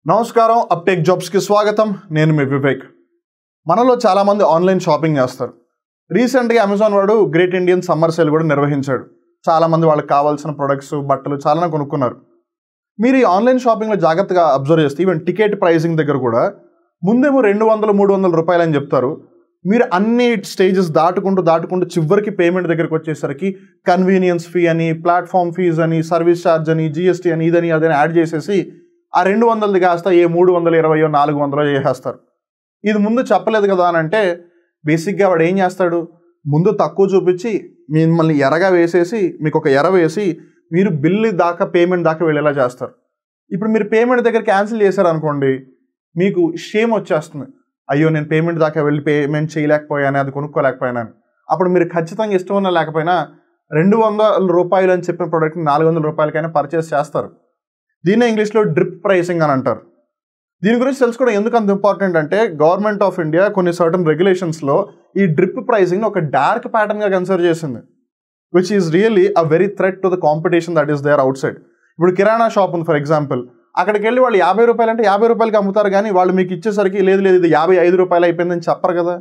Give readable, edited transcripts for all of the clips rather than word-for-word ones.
నమస్కారం uptake jobs కి స్వాగతం నేను మీ వివేక్ మనలో చాలా మంది ఆన్లైన్ షాపింగ్ చేస్తారు రీసెంట్ గా అమెజాన్ వాడు గ్రేట్ ఇండియన్ సమ్మర్ సేల్ కూడా నిర్వహించాడు చాలా మంది వాళ్ళకి కావాల్సిన ప్రొడక్ట్స్ బట్టలు చాలానే కొనుక్కున్నారు మీరు ఈ ఆన్లైన్ షాపింగ్ లో జాగ్రత్తగా అబ్జర్వ్ చేస్తే ఈవెన్ టికెట్ ప్రైసింగ్ దగ్గర కూడా ముందేమో 200-300 రూపాయలు అని చెప్తారు మీరు అన్ని స్టేజెస్ దాటుకుంటూ చివరికి పేమెంట్ దగ్గరికి వచ్చేసరికి కన్వీనియన్స్ ఫీ అని ప్లాట్ఫామ్ ఫీజ్ అని సర్వీస్ ఛార్జ్ అని జిఎస్టీ అని ఇదని అదని యాడ్ చేసేసి ఆ 200ది కాస్త ఏ 320 400 చేసేస్తారు ఇది ముందు చెప్పలేదు కదా అని అంటే బేసిక్గా వాడు ఏం చేస్తాడు ముందు తక్కువ చూపించి మిమ్మల్ని ఎరగా వేసేసి మీకు ఒక ఎర వేసి మీరు బిల్లు దాకా పేమెంట్ దాకా వెళ్ళేలా చేస్తారు ఇప్పుడు మీరు పేమెంట్ దగ్గర క్యాన్సిల్ చేశారు అనుకోండి మీకు షేమ్ వచ్చేస్తుంది అయ్యో నేను పేమెంట్ దాకా వెళ్ళి పేమెంట్ చేయలేకపోయాను అది కొనుక్కోలేకపోయాను అప్పుడు మీరు ఖచ్చితంగా ఇష్టం ఉన్నా లేకపోయినా 200 రూపాయలు అని చెప్పిన ప్రోడక్ట్ని 400 రూపాయలకైనా పర్చేస్ చేస్తారు దీన్ని ఇంగ్లీష్లో డ్రిప్ ప్రైసింగ్ అని అంటారు దీని గురించి తెలుసుకోవడం ఎందుకు అంత ఇంపార్టెంట్ అంటే గవర్నమెంట్ ఆఫ్ ఇండియా కొన్ని సర్టన్ రెగ్యులేషన్స్లో ఈ డ్రిప్ ప్రైసింగ్ని ఒక డార్క్ ప్యాటర్న్గా కన్సిడర్ చేసింది which is really a very threat to the competition that is there outside ఇప్పుడు కిరాణా షాప్ ఉంది ఫర్ ఎగ్జాంపుల్ అక్కడికి వెళ్ళి వాళ్ళు 50 రూపాయలు అంటే 50 రూపాయలకి అమ్ముతారు కానీ వాళ్ళు మీకు ఇచ్చేసరికి లేదు ఇది 55 రూపాయలు అయిపోయిందని చెప్పరు కదా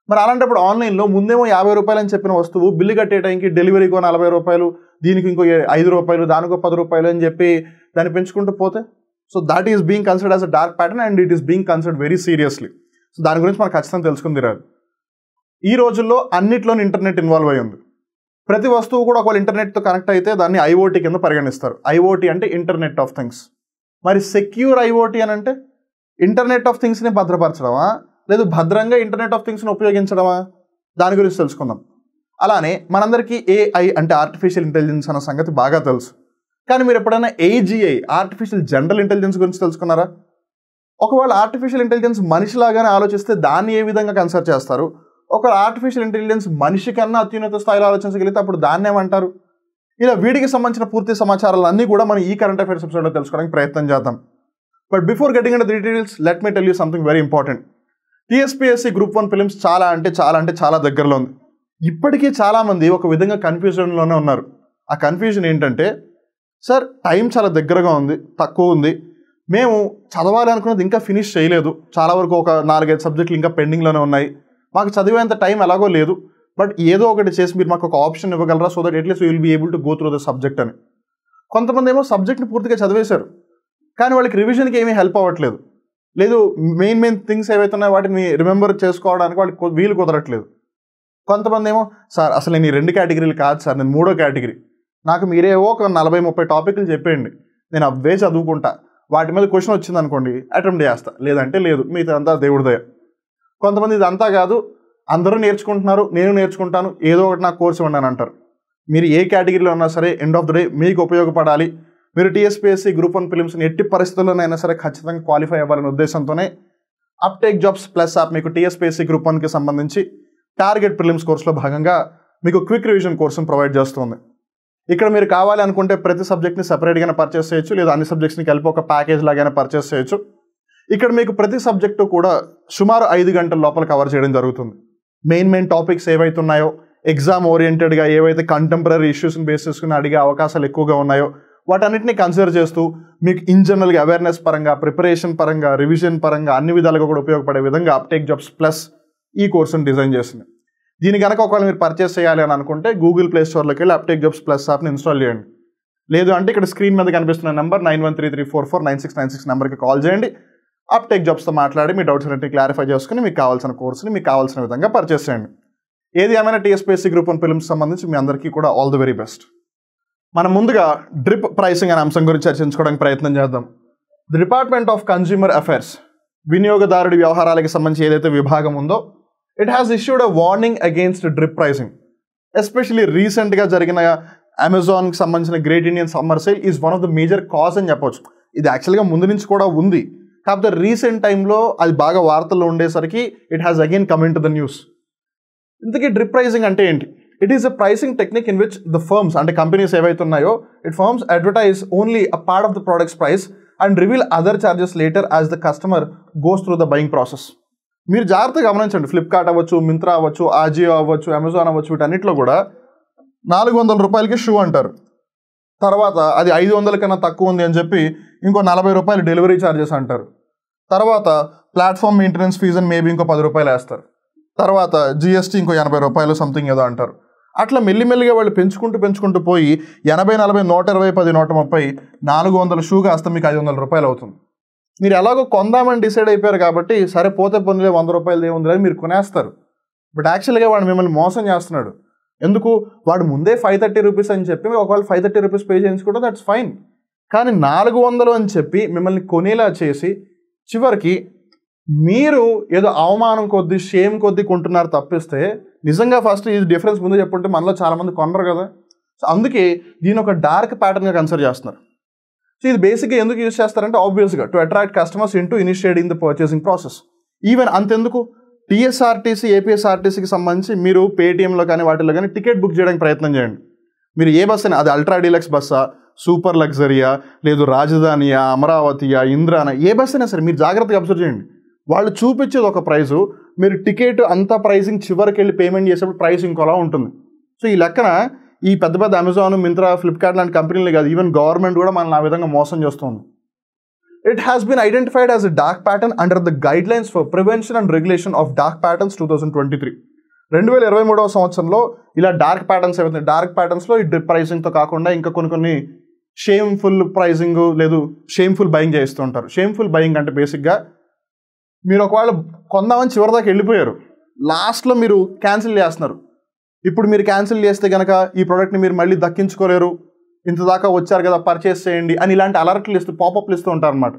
మరి అలాంటప్పుడు ఆన్లైన్లో ముందేమో 50 రూపాయలు అని చెప్పిన వస్తువు బిల్లు కట్టే టైంకి డెలివరీకో 40 రూపాయలు దీనికి ఇంకో 5 రూపాయలు దానికో 10 రూపాయలు అని చెప్పి దాన్ని పెంచుకుంటూ పోతే so that is being considered as a dark pattern and it is being considered very seriously so దాని గురించి మనకు ఖచ్చితంగా తెలుసుకుంది రాదు ఈ రోజుల్లో అన్నిట్లోని ఇంటర్నెట్ ఇన్వాల్వ్ అయ్యి ఉంది ప్రతి వస్తువు కూడా ఒకవేళ ఇంటర్నెట్తో కనెక్ట్ అయితే దాన్ని ఐఓటీ కింద పరిగణిస్తారు ఐఓటీ అంటే ఇంటర్నెట్ ఆఫ్ థింగ్స్ మరి సెక్యూర్ ఐఓటీ అని అంటే ఇంటర్నెట్ ఆఫ్ థింగ్స్ని భద్రపరచడమా లేదు భద్రంగా ఇంటర్నెట్ ఆఫ్ థింగ్స్ని ఉపయోగించడమా దాని గురించి తెలుసుకుందాం అలానే మనందరికీ ఏఐ అంటే ఆర్టిఫిషియల్ ఇంటెలిజెన్స్ అన్న సంగతి బాగా తెలుసు కానీ మీరు ఎప్పుడైనా ఏజీఐ ఆర్టిఫిషియల్ జనరల్ ఇంటెలిజెన్స్ గురించి తెలుసుకున్నారా ఒకవేళ ఆర్టిఫిషియల్ ఇంటెలిజెన్స్ మనిషిలాగానే ఆలోచిస్తే దాన్ని ఏ విధంగా కన్సిడర్ చేస్తారు ఒకవేళ ఆర్టిఫిషియల్ ఇంటెలిజెన్స్ మనిషి కన్నా అత్యున్నత స్థాయిలో ఆలోచించగలిగితే అప్పుడు దాన్ని ఏమంటారు ఇలా వీటికి సంబంధించిన పూర్తి సమాచారాలన్నీ కూడా మనం ఈ కరెంట్ అఫైర్స్ ఎపిసోడ్లో తెలుసుకోవడానికి ప్రయత్నం చేద్దాం but before getting in the details let me tell you something very important TSPSC group 1 films చాలా దగ్గరలో ఉంది ఇప్పటికీ చాలామంది ఒక విధంగా కన్ఫ్యూజన్లోనే ఉన్నారు ఆ కన్ఫ్యూజన్ ఏంటంటే సార్ టైం చాలా దగ్గరగా ఉంది తక్కువ ఉంది మేము చదవాలి అనుకున్నది ఇంకా ఫినిష్ చేయలేదు చాలా వరకు ఒక 4-5 సబ్జెక్టులు ఇంకా పెండింగ్లోనే ఉన్నాయి మాకు చదివేంత టైం ఎలాగో లేదు బట్ ఏదో ఒకటి చేసి మీరు మాకు ఒక ఆప్షన్ ఇవ్వగలరా so that at least will be able to go through the subject అని కొంతమంది ఏమో సబ్జెక్ట్ని పూర్తిగా చదివేశారు కానీ వాళ్ళకి రివిజన్కి ఏమీ హెల్ప్ అవ్వట్లేదు లేదు మెయిన్ థింగ్స్ ఏవైతే ఉన్నాయో వాటిని రిమెంబర్ చేసుకోవడానికి వాళ్ళకి వీలు కుదరట్లేదు కొంతమంది ఏమో సార్ అసలు నేను ఈ 2 కేటగిరీలు కాదు సార్ నేను 3వ కేటగిరీ నాకు మీరేవో ఒక 40-30 టాపిక్లు చెప్పేయండి నేను అవే చదువుకుంటా వాటి మీద క్వశ్చన్ వచ్చింది అనుకోండి అటెంప్ట్ చేస్తా లేదంటే లేదు మిగతా అంతా దేవుడి దయ కొంతమంది ఇదంతా కాదు అందరూ నేర్చుకుంటున్నారు నేను నేర్చుకుంటాను ఏదో ఒకటి నాకు కోర్సు ఇవ్వండి అని అంటారు మీరు ఏ కేటగిరీలో ఉన్నా సరే ఎండ్ ఆఫ్ ద డే మీకు ఉపయోగపడాలి మీరు టీఎస్పీఎస్సీ గ్రూప్ 1 ఫిలిమ్స్ని ఎట్టి పరిస్థితుల్లోనైనా సరే ఖచ్చితంగా క్వాలిఫై అవ్వాలనే ఉద్దేశంతోనే అప్టేక్ జాబ్స్ ప్లస్ యాప్ మీకు టీఎస్పీఎస్సీ గ్రూప్ 1కి సంబంధించి టార్గెట్ ప్రిలిమ్స్ కోర్సులో భాగంగా మీకు క్విక్ రివిజన్ కోర్సును ప్రొవైడ్ చేస్తుంది ఇక్కడ మీరు కావాలి అనుకుంటే ప్రతి సబ్జెక్ట్ని సెపరేట్గానే పర్చేస్ చేయొచ్చు లేదా అన్ని సబ్జెక్ట్స్ని కలిపి ఒక ప్యాకేజ్ లాగానే పర్చేస్ చేయొచ్చు ఇక్కడ మీకు ప్రతి సబ్జెక్టు కూడా సుమారు 5 గంటల లోపల కవర్ చేయడం జరుగుతుంది మెయిన్ టాపిక్స్ ఏవైతే ఉన్నాయో ఎగ్జామ్ ఓరియంటెడ్గా ఏవైతే కంటెంపరీ ఇష్యూస్ని బేస్ చేసుకుని అడిగే అవకాశాలు ఎక్కువగా ఉన్నాయో వాటన్నిటిని కన్సిడర్ చేస్తూ మీకు ఇన్ జనరల్గా అవేర్నెస్ పరంగా ప్రిపరేషన్ పరంగా రివిజన్ పరంగా అన్ని విధాలుగా కూడా ఉపయోగపడే విధంగా అప్టేక్ జాబ్స్ ప్లస్ ఈ కోర్సును డిజైన్ చేసింది దీని కనుక ఒకవేళ మీరు పర్చేస్ చేయాలి అని అనుకుంటే గూగుల్ ప్లే స్టోర్లోకి వెళ్ళి అప్టేక్ జాబ్స్ ప్లస్ యాప్ని ఇన్స్టాల్ చేయండి లేదు అంటే ఇక్కడ స్క్రీన్ మీద కనిపిస్తున్న నెంబర్ 9133449696 నెంబర్కి కాల్ చేయండి అప్టేక్ జాబ్స్తో మాట్లాడి మీ డౌట్స్ అన్నింటినీ క్లారిఫై చేసుకుని మీకు కావాల్సిన కోర్సుని మీకు కావాల్సిన విధంగా పర్చేస్ చేయండి ఏది ఏమైనా టీఎస్పీఎస్సీ గ్రూప్ 1 ఫిలిమ్స్ సంబంధించి మీ అందరికీ కూడా ఆల్ ది వెరీ బెస్ట్ మనం ముందుగా డ్రిప్ ప్రైసింగ్ అనే అంశం గురించి చర్చించుకోవడానికి ప్రయత్నం చేద్దాం the department of consumer affairs వినియోగదారుడి వ్యవహారాలకి సంబంధించి ఏదైతే విభాగం ఉందో it has issued a warning against drip pricing especially రీసెంట్గా జరిగిన అమెజాన్కి సంబంధించిన great Indian summer sale is one of the major cause అని చెప్పొచ్చు ఇది యాక్చువల్గా ముందు నుంచి కూడా ఉంది కాకపోతే రీసెంట్ టైంలో అది బాగా వార్తల్లో ఉండేసరికి it has again come in to the news ఇంతకీ డ్రిప్ ప్రైసింగ్ అంటే ఏంటి it is a pricing technique in which the firms అంటే కంపెనీస్ ఏవైతే ఉన్నాయో it firms advertise only a part of the products price and reveal other charges later as the customer goes through the buying process మీరు జాగ్రత్తగా గమనించండి Flipkart అవ్వచ్చు మింత్రా అవ్వచ్చు ఆజియో అవ్వచ్చు Amazon అవ్వచ్చు వీటన్నిటిలో కూడా 400 రూపాయలకి షూ అంటారు తర్వాత అది 500 కన్నా తక్కువ ఉంది అని చెప్పి ఇంకో 40 రూపాయలు డెలివరీ ఛార్జెస్ అంటారు. తర్వాత ప్లాట్ఫామ్ మెయింటెనెన్స్ ఫీజు అని మేబీ ఇంకో 10 రూపాయలు వేస్తారు. తర్వాత జిఎస్టీ ఇంకో 80 రూపాయలు సంథింగ్ ఏదో అంటారు. అట్లా మెల్లిమెల్లిగా వాళ్ళు పెంచుకుంటూ పోయి 80, 40, 120, 10, 130, 400 షూ కాస్త మీకు 500 రూపాయలు అవుతుంది. మీరు ఎలాగో కొందామని డిసైడ్ అయిపోయారు కాబట్టి సరే పోతే పొందిలే 100 రూపాయలు ఏముంది అని మీరు కొనేస్తారు. బట్ యాక్చువల్గా వాడు మిమ్మల్ని మోసం చేస్తున్నాడు. ఎందుకు? వాడు ముందే 530 రూపీస్ అని చెప్పి ఒకవేళ 530 రూపీస్ పే చేయించుకుంటే దట్స్ ఫైన్. కానీ 400 అని చెప్పి మిమ్మల్ని కొనేలా చేసి చివరికి మీరు ఏదో అవమానం కొద్దీ షేమ్ కొద్దీ కొంటున్నారు తప్పిస్తే నిజంగా ఫస్ట్ ఈ డిఫరెన్స్ ముందు చెప్పుంటే మనలో చాలామంది కొనరు కదా. సో అందుకే దీని ఒక డార్క్ ప్యాటర్న్గా కన్సిడర్ చేస్తున్నారు. సో ఇది బేసిక్గా ఎందుకు యూజ్ చేస్తారంటే ఆబ్వియస్గా to attract customers into initiating the purchasing process. Even అంతెందుకు టీఎస్ఆర్టీసీ, ఏపీఎస్ఆర్టీసీకి సంబంధించి మీరు పేటీఎంలో కానీ వాటిలో కానీ టికెట్ బుక్ చేయడానికి ప్రయత్నం చేయండి. మీరు ఏ బస్ అయినా, అది అల్ట్రా డీలక్స్ బస్సా, సూపర్ లగ్జరీయా, లేదు రాజధానియా, అమరావతియా, ఇంద్రానా, ఏ బస్ అయినా సరే మీరు జాగ్రత్తగా అబ్జర్వ్ చేయండి. వాళ్ళు చూపించేది ఒక ప్రైజు, మీరు టికెట్ అంతా ప్రైసింగ్ చివరికి వెళ్ళి పేమెంట్ చేసేప్పుడు ప్రైస్ ఇంకోలా ఉంటుంది. సో ఈ లెక్కన ఈ పెద్ద పెద్ద అమెజాన్, మింత్రా, ఫ్లిప్కార్ట్ లాంటి కంపెనీలు కాదు, ఈవెన్ గవర్నమెంట్ కూడా మనల్ని ఆ విధంగా మోసం చేస్తుంది. It has been identified as a dark pattern under the Guidelines for Prevention and Regulation of Dark Patterns 2023. 2023వ సంవత్సరంలో ఇలా డార్క్ ప్యాటర్న్స్ ఏవైతే డార్క్ ప్యాటర్న్స్లో ఈ డ్రిప్ ప్రైసింగ్తో కాకుండా ఇంకా కొన్ని షేమ్ఫుల్ ప్రైసింగ్ లేదు షేమ్ఫుల్ బయింగ్ చేస్తూ ఉంటారు. షేమ్ఫుల్ బయింగ్ అంటే బేసిక్గా మీరు ఒకవేళ కొందామని చివరి దాకా వెళ్ళిపోయారు, లాస్ట్లో మీరు క్యాన్సిల్ చేస్తున్నారు. ఇప్పుడు మీరు క్యాన్సిల్ చేస్తే కనుక ఈ ప్రోడక్ట్ని మీరు మళ్ళీ దక్కించుకోలేరు, ఇంత దాకా వచ్చారు కదా పర్చేస్ చేయండి అని ఇలాంటి అలర్ట్లు ఇస్తూ పాపప్లు ఇస్తూ ఉంటారు అన్నమాట.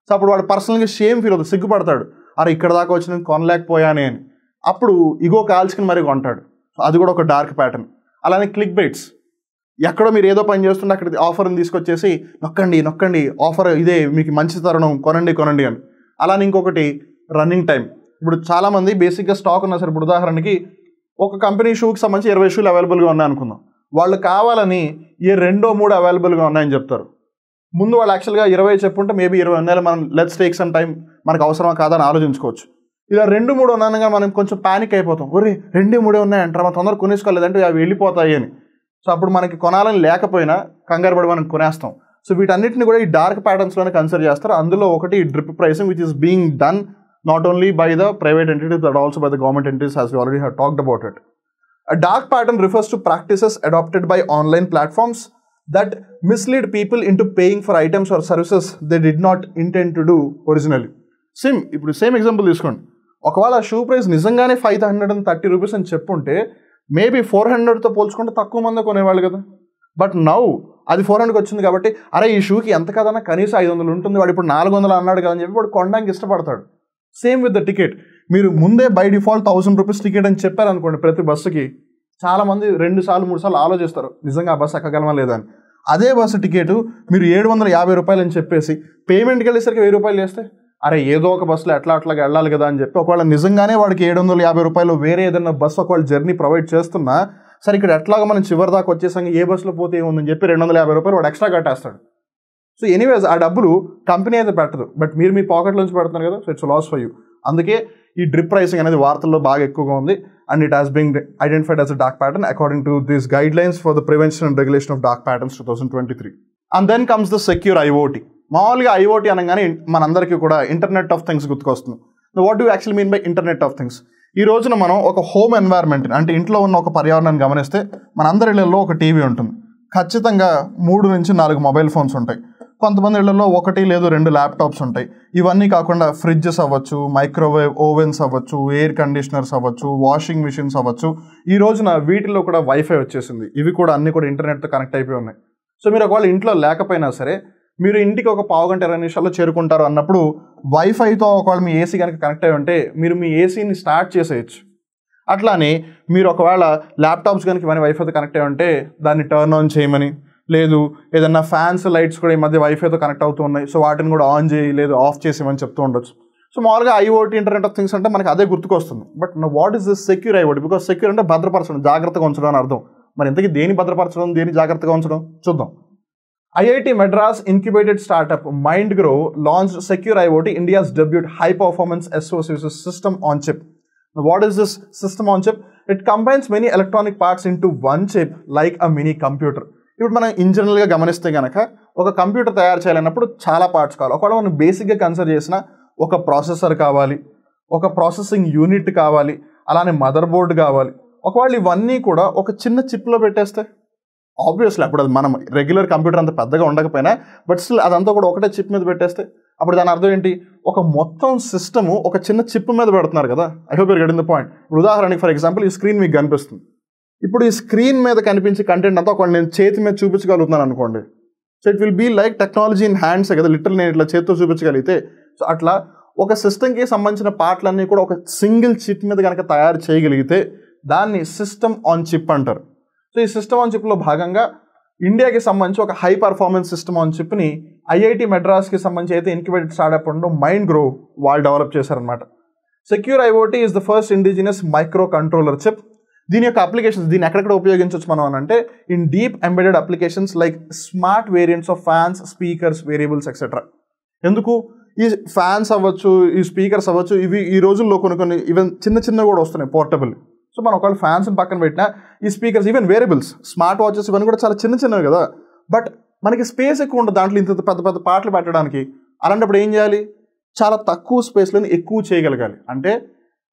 సో అప్పుడు వాడు పర్సనల్గా షేమ్ ఫీల్ అవుతుంది, సిగ్గుపడతాడు, అరే ఇక్కడ దాకా వచ్చి నేను కొనలేకపోయానే అని. అప్పుడు ఇగో కాల్చుకుని మరీ కొంటాడు. అది కూడా ఒక డార్క్ ప్యాటర్న్. అలానే క్లిక్ బైట్స్, ఎక్కడో మీరు ఏదో పని చేస్తుంటే అక్కడ ఆఫర్ని తీసుకొచ్చేసి నొక్కండి ఆఫర్ ఇదే మీకు మంచి తరుణం కొనండి అని. అలానే ఇంకొకటి రన్నింగ్ టైం. ఇప్పుడు చాలామంది బేసిక్గా స్టాక్ ఉన్నా సరే, ఇప్పుడు ఉదాహరణకి ఒక కంపెనీ షూకి సంబంధించి 20 షూలు అవైలబుల్గా ఉన్నాయి అనుకుందాం, వాళ్ళు కావాలని ఏ 2-3 అవైలబుల్గా ఉన్నాయని చెప్తారు. ముందు వాళ్ళు యాక్చువల్గా 20 చెప్పుంటే మేబీ 20 ఉన్నాయి, మనం లెట్స్ టేక్ సమ్ టైం, మనకు అవసరమా కాదని ఆలోచించుకోవచ్చు. ఇలా 2-3 ఉన్నాయనగా మనం కొంచెం ప్యానిక్ అయిపోతాం, ఒరే 2-3 ఉన్నాయంటారా, మనం తొందరగా కొనేసుకోలేదంటే అవి వెళ్ళిపోతాయి అని. సో అప్పుడు మనకి కొనాలని లేకపోయినా కంగారు పడి మనం కొనేస్తాం. సో వీటన్నిటిని కూడా ఈ డార్క్ ప్యాటర్న్స్లోనే కన్సిడర్ చేస్తారు. అందులో ఒకటి drip pricing which is being done not only by the private entities but also by the government entities, as we already have talked about it. A dark pattern refers to practices adopted by online platforms that mislead people into paying for items or services they did not intend to do originally. ఇప్పుడు same example తీసుకోండి. ఒకవేళ shoe price నిజంగానే 530 rupees అని చెప్పుంటే maybe 400తో పోల్చుకుంటే తక్కువ మంది కొనేవాళ్ళు కదా. బట్ నౌ అది 400కి వచ్చింది కాబట్టి అరే ఈ షూకి ఎంత కదన్నా కనీసం 500 ఉంటుంది, వాడు ఇప్పుడు 400 అన్నాడు కదా అని చెప్పి వాడు కొనడానికి ఇష్టపడతాడు. Same with the ticket. మీరు ముందే బై డిఫాల్ట్ 1000 రూపీస్ టికెట్ అని చెప్పారనుకోండి ప్రతి బస్సుకి, చాలామంది 2 సార్లు 3 సార్లు ఆలోచిస్తారు నిజంగా ఆ బస్సు ఎక్కగలమా లేదా అని. అదే బస్సు టికెట్ మీరు 750 రూపాయలు అని చెప్పేసి పేమెంట్కి వెళ్ళేసరికి 1000 రూపాయలు చేస్తే అరే ఏదో ఒక బస్సులో అట్లాగా వెళ్ళాలి కదా అని చెప్పి ఒకవేళ నిజంగానే వాడికి 750 రూపాయలు వేరే ఏదైనా బస్సు ఒకవేళ జర్నీ ప్రొవైడ్ చేస్తున్నా సరే ఇక్కడ ఎట్లాగా మనం చివరి దాకా వచ్చేసరికి ఏ బస్సులో పోతే ఏముందని చెప్పి 250 రూపాయలు వాడు ఎక్స్ట్రా కట్టేస్తాడు. సో ఎనీవేస్ ఆ డబ్బులు కంపెనీ అయితే పెట్టదు, బట్ మీరు మీ పాకెట్లోంచి పెడుతున్నారు కదా, so it's loss for you. అందుకే ఈ డ్రిప్ ప్రైసింగ్ అనేది వార్తల్లో బాగా ఎక్కువగా ఉంది. And it has been identified as a dark pattern according to these guidelines for the prevention and regulation of dark patterns 2023. And then comes the secure IoT. మామూలుగా IoT అనగానే మనందరికీ కూడా ఇంటర్నెట్ ఆఫ్ థింగ్స్ గుర్తుకొస్తుంది. What do actually mean by internet of things? ఈ రోజున మనం ఒక home environment అంటే ఇంట్లో ఉన్న ఒక పర్యావరణాన్ని గమనిస్తే మనందరి ఇళ్లలో ఒక టీవీ ఉంటుంది, ఖచ్చితంగా 3 నుంచి 4 మొబైల్ ఫోన్స్ ఉంటాయి, కొంతమంది ఇళ్లలో 1 లేదా 2 ల్యాప్టాప్స్ ఉంటాయి. ఇవన్నీ కాకుండా ఫ్రిడ్జెస్ అవ్వచ్చు, మైక్రోవేవ్ ఓవెన్స్ అవ్వచ్చు, ఎయిర్ కండిషనర్స్ అవ్వచ్చు, వాషింగ్ మిషన్స్ అవ్వచ్చు. ఈ రోజున వీటిల్లో కూడా వైఫై వచ్చేసింది. ఇవి కూడా అన్నీ కూడా ఇంటర్నెట్తో కనెక్ట్ అయిపోయి ఉన్నాయి. సో మీరు ఒకవేళ ఇంట్లో లేకపోయినా సరే మీరు ఇంటికి ఒక 15 గంట 20 నిమిషాల్లో చేరుకుంటారు అన్నప్పుడు వైఫైతో ఒకవేళ మీ ఏసీ కనుక కనెక్ట్ అయి ఉంటే మీరు మీ ఏసీని స్టార్ట్ చేసేయచ్చు. అట్లానే మీరు ఒకవేళ ల్యాప్టాప్స్ కనుక ఇవన్నీ వైఫైతో కనెక్ట్ అయి ఉంటే దాన్ని టర్న్ ఆన్ చేయమని, లేదు ఏదన్నా ఫ్యాన్స్ లైట్స్ కూడా ఈ మధ్య వైఫైతో కనెక్ట్ అవుతూ ఉన్నాయి సో వాటిని కూడా ఆన్ చేయి లేదు ఆఫ్ చేసేమని చెప్తూ ఉండొచ్చు. సో మామూలుగా ఐఓటీ ఇంటర్నెట్ ఆఫ్ థింగ్స్ అంటే మనకి అదే గుర్తుకొస్తుంది. But what is this secure IoT? Because secure అంటే భద్రపరచడం, జాగ్రత్తగా ఉంచడం అని అర్థం. మరి ఇంతకీ దేని భద్రపరచడం, దేని జాగ్రత్తగా ఉంచడం చూద్దాం. IIT Madras incubated startup MindGrow launched Secure IoT, India's debut high-performance SOC system on chip. Now, what is this system on chip? It combines many electronic parts into one chip like a mini computer. ఇప్పుడు మనం in జనరల్గా గమనిస్తే కనుక ఒక computer తయారు చేయాలన్నప్పుడు చాలా parts కావాలి. ఒకవేళ మనం బేసిక్గా కన్సిడర్ చేసిన ఒక ప్రాసెసర్ కావాలి, ఒక ప్రాసెసింగ్ యూనిట్ కావాలి, అలానే మదర్ బోర్డ్ కావాలి. ఒకవేళ ఇవన్నీ కూడా ఒక చిన్న చిప్లో పెట్టేస్తే ఆబ్వియస్లీ అప్పుడు అది మనం రెగ్యులర్ కంప్యూటర్ అంత పెద్దగా ఉండకపోయినా బట్ స్టిల్ అదంతా కూడా ఒకటే చిప్ మీద పెట్టేస్తే అప్పుడు దాని అర్థం ఏంటి, ఒక మొత్తం సిస్టము ఒక చిన్న చిప్ మీద పెడుతున్నారు కదా. I hope you're getting the point. ఇప్పుడు ఉదాహరణకి ఫర్ ఎగ్జాంపుల్ ఈ స్క్రీన్ మీకు కనిపిస్తుంది. ఇప్పుడు ఈ స్క్రీన్ మీద కనిపించే కంటెంట్ అంతా ఒక నేను చేతి మీద చూపించగలుగుతున్నాను అనుకోండి. So it will be like technology in hands కదా, లిటరల్ నేను ఇట్లా చేతితో చూపించగలిగితే. సో అట్లా ఒక సిస్టమ్కి సంబంధించిన పార్ట్లన్నీ కూడా ఒక సింగిల్ చిప్ మీద కనుక తయారు చేయగలిగితే దాన్ని సిస్టమ్ ఆన్ చిప్ అంటారు. సో ఈ సిస్టమ్ ఆన్ చిప్లో భాగంగా ఇండియాకి సంబంధించి ఒక హై పర్ఫార్మెన్స్ సిస్టమ్ ఆన్ చిప్ని ఐఐటి మెడ్రాస్కి సంబంధించి అయితే ఇన్క్యుబేటెడ్ స్టార్ట్అప్ ఉండడం మైండ్ గ్రో వాళ్ళు డెవలప్ చేశారనమాట. Secure IoT is the first indigenous micro controller chip. దీని యొక్క అప్లికేషన్స్ దీన్ని ఎక్కడెక్కడ ఉపయోగించవచ్చు మనం అని అంటే in deep embedded applications like smart variants of fans, speakers, wearables etcetera. ఎందుకు ఈ ఫ్యాన్స్ అవ్వచ్చు, ఈ స్పీకర్స్ అవ్వచ్చు, ఇవి ఈ రోజుల్లో కొన్ని ఈవెన్ చిన్న కూడా వస్తున్నాయి పోర్టబుల్. సో మనం ఒకవేళ ఫ్యాన్స్ని పక్కన పెట్టినా ఈ speakers, even variables, smart watches ఇవన్నీ కూడా చాలా చిన్నవి కదా. బట్ మనకి స్పేస్ ఎక్కువ ఉంటుంది దాంట్లో ఇంత పెద్ద పాటలు పెట్టడానికి. అలాంటప్పుడు ఏం చేయాలి, చాలా తక్కువ స్పేస్లోని ఎక్కువ చేయగలగాలి. అంటే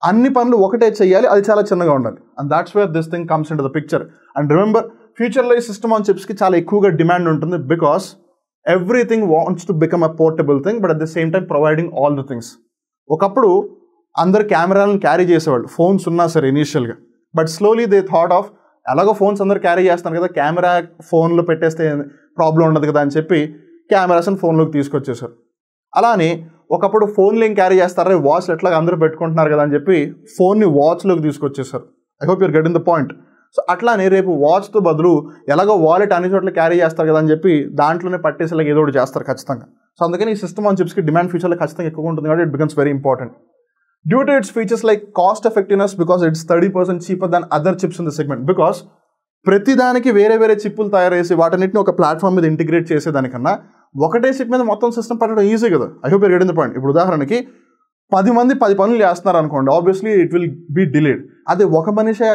అన్ని పనులు ఒకటే చేయాలి, అది చాలా చిన్నగా ఉండాలి. And that's where this thing comes in to the picture. And remember, ఫ్యూచర్లో ఈ సిస్టమ్ ఆన్ చిప్స్కి చాలా ఎక్కువగా డిమాండ్ ఉంటుంది because everything wants to become a portable thing but at the same time providing all the things. ఒకప్పుడు అందరు కెమెరాలను carry చేసేవాళ్ళు, phones ఉన్నా సరే ఇనీషియల్గా. But slowly they thought of ఎలాగో ఫోన్స్ అందరు క్యారీ చేస్తున్నారు కదా, కెమెరా ఫోన్లో పెట్టేస్తే ప్రాబ్లం ఉండదు కదా అని చెప్పి కెమెరాస్ని ఫోన్లోకి తీసుకొచ్చేసారు. అలానే ఒకప్పుడు ఫోన్లు ఏం క్యారీ చేస్తారా, వాచ్లు ఎట్లాగా అందరూ పెట్టుకుంటున్నారు కదా అని చెప్పి ఫోన్ని వాచ్లోకి తీసుకొచ్చేసారు. I hope you're getting the point. So అట్లానే రేపు వాచ్తో బదులు ఎలాగో వాలెట్ అన్ని చోట్ల క్యారీ చేస్తారు కదా అని చెప్పి దాంట్లోనే పట్టేసేలాగా ఏదో ఒకటి చేస్తారు ఖచ్చితంగా. సో అందుకని ఈ సిస్టమ్ ఆన్ చిప్స్కి డిమాండ్ ఫ్యూచర్లో ఖచ్చితంగా ఎక్కువ ఉంటుంది కాబట్టి it becomes very important. Due to it's features like cost effectiveness because it's 30% cheaper than other chips in the segment. Because ప్రతిదానికి వేరే చిప్పులు తయారు చేసి వాటన్నిటిని ఒక ప్లాట్ఫామ్ మీద ఇంటిగ్రేట్ చేసేదానికన్నా ఒకటే చిప్ మీద మొత్తం సిస్టమ్ పెట్టడం ఈజీ కదా. I hope you're getting the point. ఇప్పుడు ఉదాహరణకి 10 మంది 10 పనులు చేస్తున్నారు అనుకోండి, obviously it will be delayed. అదే ఒక మనిషి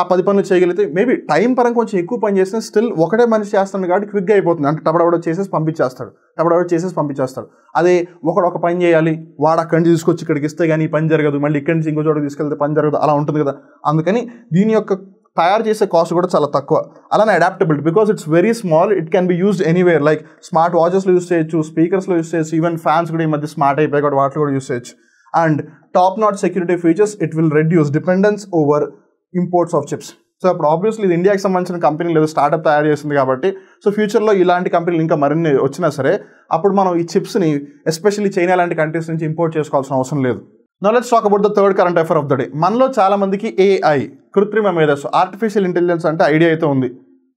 ఆ 10 పనులు చేయగలిగితే మేబీ టైం పరంగా కొంచెం ఎక్కువ పని చేస్తే స్టిల్ ఒకటే మనిషి చేస్తాడు కాబట్టి క్విక్గా అయిపోతుంది. అంటే టబడబడ చేసేసి పంపించేస్తాడు. అదే ఒక పని చేయాలి, వాడు అక్కడి నుంచి తీసుకొచ్చి ఇక్కడికి ఇస్తే కానీ ఈ పని జరగదు, మళ్ళీ ఇక్కడి నుంచి ఇంకో చోటకి తీసుకెళ్తే పని జరగదు, అలా ఉంటుంది కదా. అందుకని దీని యొక్క తయారు చేసే కాస్ట్ కూడా చాలా తక్కువ. అలానే adaptability because it's very small, it can be used anywhere. Like smart వాచెస్లో యూస్ చేయొచ్చు, స్పీకర్స్లో యూస్ చేయొచ్చు, ఈవెన్ ఫ్యాన్స్ కూడా ఈ మధ్య స్మార్ట్ అయిపోయి కూడా వాటిలో కూడా యూస్ చేయొచ్చు. And top notch security features, it will reduce dependence over imports of chips. So అప్పుడు ఆబ్వియస్లీ ఇది ఇండియాకి సంబంధించిన కంపెనీ లేదా స్టార్ట్అప్ తయారు చేసింది కాబట్టి సో ఫ్యూచర్లో ఇలాంటి కంపెనీలు ఇంకా మరిన్ని వచ్చినా సరే అప్పుడు మనం ఈ చిప్స్ని ఎస్పెషల్లీ చైనా లాంటి కంట్రీస్ నుంచి ఇంపోర్ట్ చేసుకోవాల్సిన అవసరం లేదు. Now let's talk about the third current affair of the day. మనలో చాలా మందికి AI, కృత్రిమ మేధస్సు, ఆర్టిఫిషియల్ ఇంటెలిజెన్స్ అంటే ఐడియా అయితే ఉంది.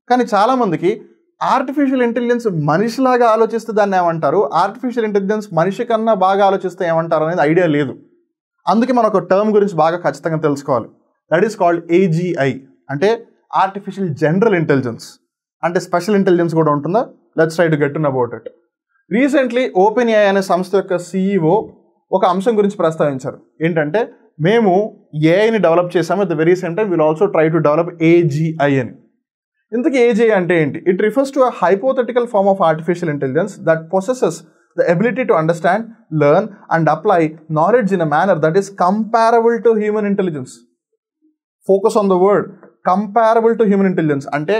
కానీ చాలామందికి ఆర్టిఫిషియల్ ఇంటెలిజెన్స్ మనిషిలాగా ఆలోచిస్తే దాన్ని ఏమంటారు, ఆర్టిఫిషియల్ ఇంటెలిజెన్స్ మనిషి కన్నా బాగా ఆలోచిస్తే ఏమంటారు అనేది ఐడియా లేదు. అందుకే మనం ఒక టర్మ్ గురించి బాగా ఖచ్చితంగా తెలుసుకోవాలి. దట్ ఈస్ కాల్డ్ AGI, అంటే ఆర్టిఫిషియల్ జనరల్ ఇంటెలిజెన్స్. అంటే స్పెషల్ ఇంటెలిజెన్స్ కూడా ఉంటుందా? Let's try to get to know about it. Recently OpenAI అనే సంస్థ యొక్క CEO ఒక అంశం గురించి ప్రస్తావించారు. ఏంటంటే మేము ఏఐని డెవలప్ చేసాము, at the very same time will also try to develop AGI అని. ఇంతకీ AGI అంటే ఏంటి? It refers to a hypothetical form of artificial intelligence that possesses the ability to understand, learn and apply knowledge in a manner that is comparable to human intelligence. Focus on the word comparable to human intelligence. అంటే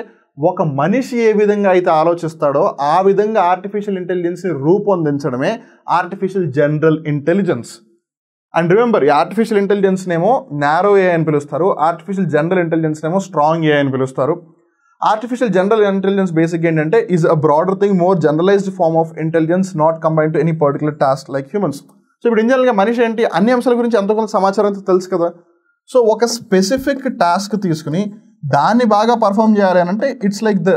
ఒక మనిషి ఏ విధంగా అయితే ఆలోచిస్తాడో ఆ విధంగా artificial ఇంటెలిజెన్స్ని రూపొందించడమే artificial general intelligence. And remember, ఈ ఆర్టిఫిషియల్ ఇంటెలిజెన్స్నేమో నారో AI అని పిలుస్తారు, ఆర్టిఫిషియల్ జనరల్ ఇంటెలిజెన్స్నేమో స్ట్రాంగ్ AI అని పిలుస్తారు. ఆర్టిఫిషియల్ జనరల్ ఇంటెలిజెన్స్ బేసిక్ ఏంటంటే is a broader thing, more generalised form of intelligence not combined to any particular task like humans. So ఇప్పుడు జనరల్గా మనిషి ఏంటి, అన్ని అంశాల గురించి ఎంతో కొంత సమాచారం అంతా తెలుసు కదా. సో ఒక స్పెసిఫిక్ టాస్క్ తీసుకుని దాన్ని బాగా పర్ఫామ్ చేయాలి అని అంటే it's like the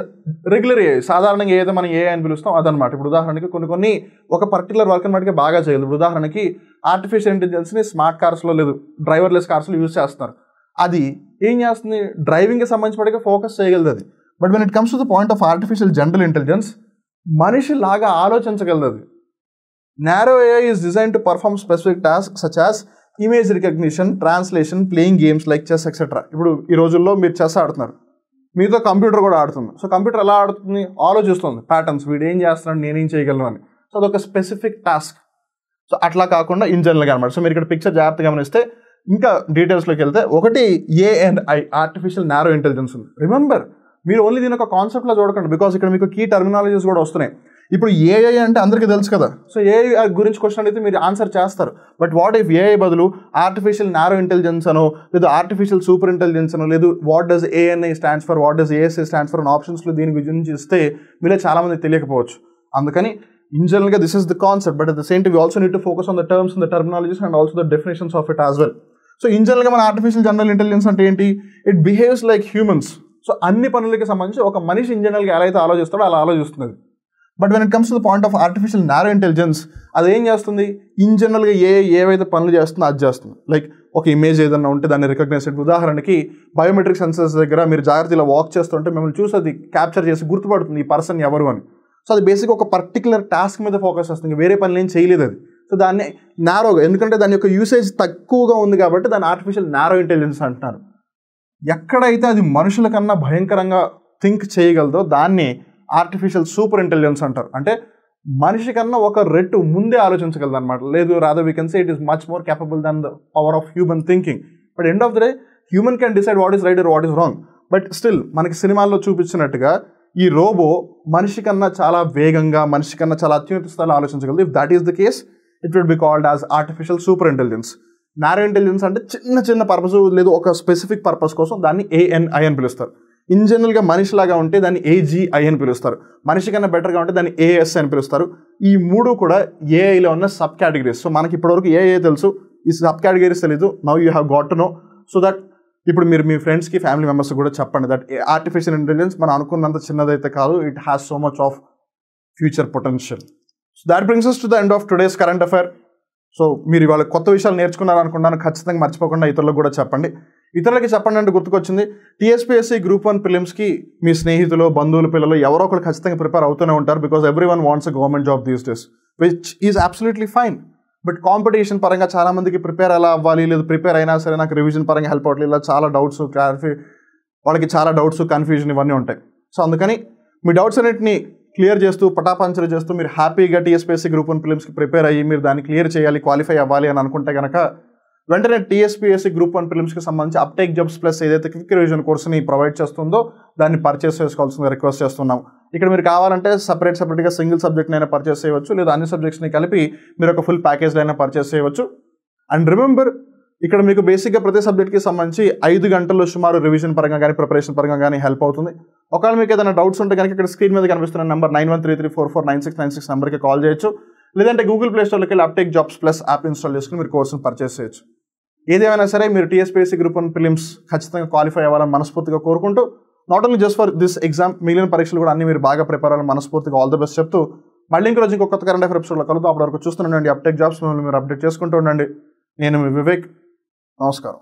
regular AI, సాధారణంగా ఏదో మనం AI అని పిలుస్తాం అదనమాట. ఇప్పుడు ఉదాహరణకి కొన్ని ఒక పర్టికులర్ వర్క్ అనమాటకి బాగా చేయలేదు. ఇప్పుడు ఉదాహరణకి ఆర్టిఫిషియల్ ఇంటెలిజెన్స్ని స్మార్ట్ కార్స్లో లేదు డ్రైవర్లెస్ కార్స్లో యూజ్ చేస్తున్నారు. అది ఏం చేస్తుంది, డ్రైవింగ్కి సంబంధించి ఫోకస్ చేయగలదు అది. But when it comes to the point of artificial general intelligence, మనిషి లాగా ఆలోచించగలదు అది. Narrow AI is design to perform specific task such as image recognition, translation, playing games like chess etcetera. ఇప్పుడు ఈ రోజుల్లో మీరు చెస్ ఆడుతున్నారు, మీతో కంప్యూటర్ కూడా ఆడుతుంది. సో కంప్యూటర్ ఎలా ఆడుతుంది, ఆలోచిస్తుంది ప్యాటర్న్స్, వీడు ఏం చేస్తున్నాడు, నేనేం చేయగలను అని. సో అదొక స్పెసిఫిక్ టాస్క్. సో అట్లా కాకుండా ఇన్ జనరల్గా అనమాట. సో మీరు ఇక్కడ పిక్చర్ జాగ్రత్తగా గమనిస్తే ఇంకా డీటెయిల్స్లోకి వెళ్తే, ఒకటి AI, ఆర్టిఫిషియల్ నారో ఇంటెలిజెన్స్ ఉంది. రిమెంబర్, మీరు ఓన్లీ దీని ఒక కాన్సెప్ట్లో చూడకండి, బికాస్ ఇక్కడ మీకు కీ టర్మినాలజీస్ కూడా వస్తున్నాయి. ఇప్పుడు AI అంటే అందరికీ తెలుసు కదా. సో AI గురించి క్వశ్చన్ అడిగితే మీరు ఆన్సర్ చేస్తారు. బట్ వాట్ ఇఫ్ AI బదులు ఆర్టిఫిషియల్ నారో ఇంటెలిజెన్స్ అనో, లేదు ఆర్టిఫిషియల్ సూపర్ ఇంటెలిజెన్స్ అనో, లేదు what does ANI stands for, what does ASI stands for అనే ఆప్షన్స్లో దీని గురించి ఇస్తే మీలో చాలామంది తెలియకపోవచ్చు. అందుకని in general this is the concept, but at the same time we also need to focus on the terms and the terminologies and also the definitions of it as well. So in general మన artificial general intelligence అంటే ఏంటి, it behaves like humans. So అన్ని పనులకి సంబంధించి ఒక మనిషి in జనరల్గా ఎలా అయితే ఆలోచిస్తాడో అలా ఆలోచిస్తుంది. But when it comes to the point of artificial narrow intelligence, అది ఏం చేస్తుంది, ఇన్ జనరల్గా ఏవైతే పనులు చేస్తుందో అది చేస్తుంది. లైక్ ఒక ఇమేజ్ ఏదైనా ఉంటే దాన్ని రికగ్నైజ్ చేయడం. ఉదాహరణకి బయోమెట్రిక్ సెన్సర్స్ దగ్గర మీరు జాగ్రత్తగా వాక్ చేస్తుంటే మిమ్మల్ని చూసి అది క్యాప్చర్ చేసి గుర్తుపడుతుంది ఈ పర్సన్ ఎవరు అని. సో అది బేసిక్గా ఒక పర్టికులర్ టాస్క్ మీద ఫోకస్ చేస్తుంది, వేరే పనులు ఏం చేయలేదు అది. సో దాన్ని నారోగా, ఎందుకంటే దాని యొక్క యూసేజ్ తక్కువగా ఉంది కాబట్టి దాన్ని ఆర్టిఫిషియల్ నారో ఇంటెలిజెన్స్ అంటున్నారు. ఎక్కడైతే అది మనుషుల కన్నా భయంకరంగా థింక్ చేయగలదో దాన్ని ఆర్టిఫిషియల్ సూపర్ ఇంటెలిజెన్స్ అంటారు. అంటే మనిషి కన్నా ఒక రెట్టు ముందే ఆలోచించగలదు అనమాట. లేదు, rather we can say it is much more capable than the power of human thinking. But end of the day human can decide what is right are what is wrong. But still మనకి సినిమాల్లో చూపించినట్టుగా ఈ robo మనిషి కన్నా చాలా వేగంగా, మనిషి కన్నా చాలా అత్యున్నత స్థాయిలో ఆలోచించగలదు. If that is the case, it will be called as artificial super intelligence. Narrow intelligence అంటే చిన్న చిన్న పర్పస్, లేదు ఒక స్పెసిఫిక్ పర్పస్ కోసం దాన్ని ANI అని పిలుస్తారు. ఇన్ జనరల్గా మనిషిలాగా ఉంటే దాన్ని AGI అని పిలుస్తారు. మనిషి కన్నా బెటర్గా ఉంటే దాన్ని ASI అని పిలుస్తారు. ఈ మూడు కూడా ఏఐలో ఉన్న సబ్ కేటగిరీస్. సో మనకి ఇప్పటివరకు AI తెలుసు, ఈ సబ్ కేటగిరీస్ తెలీదు. Now you have got to know. So that ఇప్పుడు మీరు మీ ఫ్రెండ్స్కి, ఫ్యామిలీ మెంబర్స్కి కూడా చెప్పండి దట్ ఆర్టిఫిషియల్ ఇంటెలిజెన్స్ మనం అనుకున్నంత చిన్నదైతే కాదు, it has so much of future potential. So that brings us to the end of today's current affair. So మీరు ఇవాళ కొత్త విషయాలు నేర్చుకున్నారనుకున్నాను. ఖచ్చితంగా మర్చిపోకుండా ఇతరులకు కూడా చెప్పండి. ఇతరులకి చెప్పండి అంటే గుర్తుకొచ్చింది, TSPSC Group 1 ప్రిలిమ్స్కి మీ స్నేహితులు, బంధువులు, పిల్లలు ఎవరో ఒకరు ఖచ్చితంగా ప్రిపేర్ అవుతూనే ఉంటారు. Because everyone wants a government job these days, which is absolutely fine. But competition పరంగా చాలా మందికి ప్రిపేర్ ఎలా అవ్వాలి, లేదు ప్రిపేర్ అయినా సరే నాకు రివిజన్ పరంగా హెల్ప్ అవ్వట్లేదు, ఇలా చాలా డౌట్స్, వాళ్ళకి చాలా డౌట్స్, కన్ఫ్యూజన్ ఇవన్నీ ఉంటాయి. సో అందుకని మీ డౌట్స్ అన్నింటినీ క్లియర్ చేస్తూ, పటాపంచలు చేస్తూ మీరు హ్యాపీగా TSPSC Group 1 ప్రిలిమ్స్కి ప్రిపేర్ అయ్యి మీరు దాన్ని క్లియర్ చేయాలి, క్వాలిఫై అవ్వాలి అని అనుకుంటే కనుక వెంటనే TSPSC Group 1 ప్రిలిమ్స్కి సంబంధించి అప్టేక్ జాబ్స్ ప్లస్ ఏదైతే క్విక్ రివిజన్ కోర్స్ని ప్రొవైడ్ చేస్తుందో దాన్ని పర్చేస్ చేసుకోవాల్సిందిగా రిక్వెస్ట్ చేస్తున్నాం. ఇక్కడ మీరు కావాలంటే సపరేట్గా సింగిల్ సబ్జెక్ట్ని అయినా పర్చేస్ చేయవచ్చు, లేదా అన్ని సబ్జెక్ట్స్ని కలిపి మీరు ఒక ఫుల్ ప్యాకేజ్లో అయినా పర్చేస్ చేయవచ్చు. అండ్ రిమెంబర్, ఇక్కడ మీకు బేసిక్గా ప్రతి సబ్జెక్ట్కి సంబంధించి 5 గంటల్లో సుమారు రివిజన్ పరంగా కానీ ప్రిపరేషన్ పరంగా కానీ హెల్ప్ అవుతుంది. ఒకవేళ మీకు ఏదైనా డౌట్స్ ఉంటే కనుక ఇక్కడ స్క్రీన్ మీద కనిపిస్తున్న నెంబర్ 9133449696 నెంబర్కి కాల్ చేయొచ్చు, లేదంటే గూగుల్ ప్లే స్టోర్లోకి వెళ్ళి uptake jobs plus app install చేసుకుని మీరు కోర్సును పర్చేస్ చేయొచ్చు. ఏదేమైనా సరే మీరు TSPSC Group 1 ప్రిలిమ్స్ ఖచ్చితంగా క్వాలిఫై అవ్వాలని మనస్ఫూర్తిగా కోరుకుంటూ, not only just for this exam, మిగిలిన పరీక్షలు కూడా అన్ని మీరు బాగా ప్రిపేర్ అవ్వాలని మనస్ఫూర్తిగా ఆల్ ద బెస్ట్ చెప్తూ, మళ్ళీ ఇంకో రోజు ఇంకొక కొత్త కరెంట్ అఫైర్ ఎపిసోడ్లో కలుద్దాం. అప్పటివరకు చూస్తూనే ఉండండి అప్టేక్ జాబ్స్, మిమ్మల్ని మీరు అప్డేట్ చేసుకుంటూ ఉండండి. నేను మీ వివేక్. నమస్కారం.